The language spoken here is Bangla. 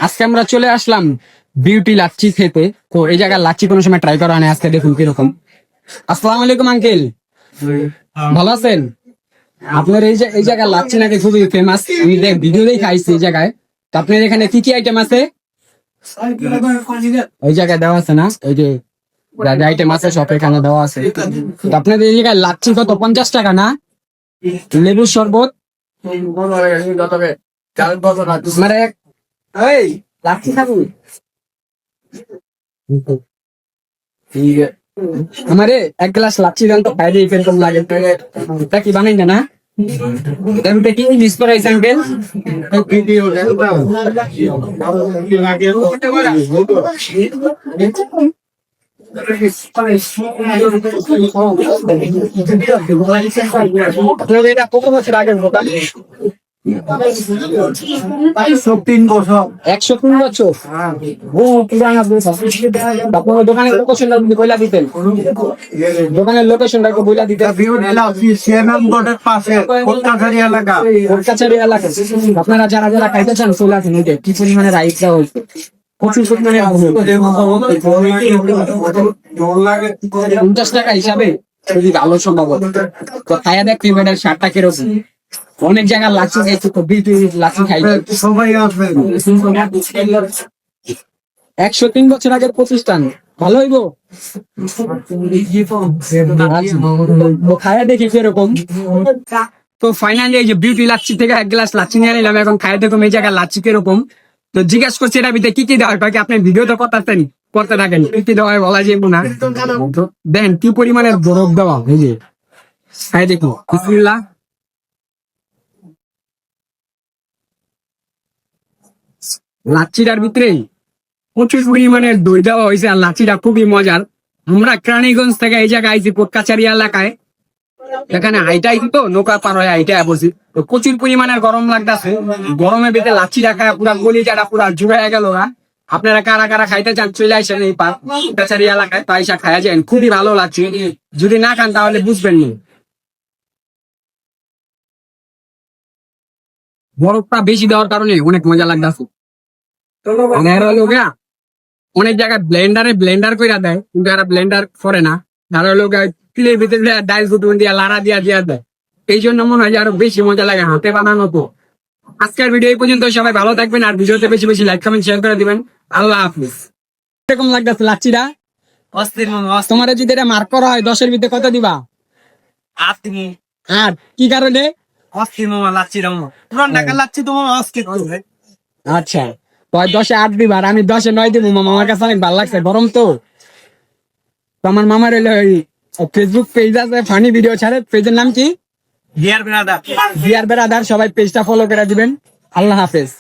আজকে আমরা চলে আসলাম বিউটি লাচ্ছি খেতে। তো এই জায়গার লাচ্ছি কোনো সময় ট্রাই করা হয়, আজকে দেখুন কিরকম। আসসালামু আলাইকুম আঙ্কেল, ভালো আছেন? আপনার এই জায়গার লাচ্ছি নাকি খুবই ফেমাস, আমি ভিডিওতেই খাইছি এই জায়গায়। তো আপনার এখানে কি কি আইটেম আছে? ওই জায়গায় দেওয়া আছে না, ওই যে যা যা আইটেম আছে সব এখানে দেওয়া আছে। তো আপনাদের এই জায়গায় লাচ্ছি কত, 50 টাকা না? লেবুর শরবত মানে এই লাচ্ছি খাবো আমারে এক গ্লাস লাচ্ছি দেন তো, খাই দিই কিরকম লাগে। এটা কি বানাই না? এটা কি মিস করাইছে আঙ্কেল? আপনাদের এটা কত বছর আগের দোকান? 103 বছর। ও পুরানা আপনার দোকানের লোকেশনটা বইলা দিতেন, দোকানের লোকেশনটা একটু বইলা দিতেন। কোটকাছারি এলাকা। আপনারা যারা যারা খাইতে চান চলে আসেন, ওইটা কি পরিমাণে রাইস দেওয়া হয়েছে, প্রচুর পরিমাণে 50 টাকা হিসাবে যদি ভালো সম্ভব। তো খাইয়া দেখতে এটার স্বাদটা কিরকম। অনেক জায়গায় লাচ্ছি খাইছি, তো বিউটি লাচ্ছি খাই সবাই আসবে। 103 বছর আগের প্রতিষ্ঠান, ভালো হইব। খায়া দেখি কিরকম। তো ফাইনালি এই যে বিউটি লাচ্ছি থেকে এক গ্লাস লাচ্ছি নিয়ে নিলাম, এখন খায়া দেখুন এই জায়গায় লাচ্ছি কিরকম। তো জিজ্ঞাসা করছি এটা ভিতরে কি কি দেওয়া হয়, আপনি ভিডিও তো করতে থাকেন, কি কি দেওয়া হয় বলা যাবে না। দেন কি পরিমাণের বরফ দেওয়া, এই যে খাই দেখুন। বিসমিল্লাহ। লাচ্ছিটার ভিতরে প্রচুর পরিমাণের দই দেওয়া হয়েছে, আর লাচ্ছিটা খুবই মজার। আমরা কেরানীগঞ্জ থেকে এই জায়গায় আইছি, কোটকাছারি এলাকায়। এখানে হাইটাই তো নৌকা পার হয়ে হাইটাই বসি, তো প্রচুর পরিমাণের গরম লাগতেছে। গরমের ভিতরে লাচ্ছি রাখা পুরা গলিজাটা পুরা জুড়ে গেল। আপনারা কারা কারা খাইতে চান চলে আসেন এই কোটকাছারি এলাকায়, তো আইসা খাইয়া যান, খুবই ভালো লাগছে। যদি না খান তাহলে বুঝবেন না। বরফটা বেশি দেওয়ার কারণে অনেক মজা লাগতেছে। অনেক জায়গায় ব্লেন্ডার করে দেয়, কিন্তু এরা ব্লেন্ডার করে না। তারা লোক তিলের ভিতরে ডাইল ফুটুন দিয়া লাড়া দিয়া দেয়। এই জন্য মনে হয় যে আরো বেশি মজা লাগে হাতে বানানো। তো আজকের ভিডিও এই পর্যন্ত, সবাই ভালো থাকবেন, আর ভিডিওতে বেশি বেশি লাইক কমেন্ট শেয়ার করে দিবেন। আল্লাহ হাফিজ। এরকম লাগতেছে লাচ্ছিটা তোমার যদি এটা মার্ক করা হয় 10-এর ভিতরে কত দিবা? 8। কি কারণে? আচ্ছা, তো 10-এ 8 দিবা, আর আমি 10-এ 9 দিব। মামার কাছে অনেক ভালো লাগছে, গরম তো। আমার মামার হলো ফেসবুক পেজ আছে, ফানি ভিডিও ছাড়ে। পেজের নাম কি? Dear brother. সবাই পেজটা ফলো করে দিবেন। আল্লাহ হাফেজ।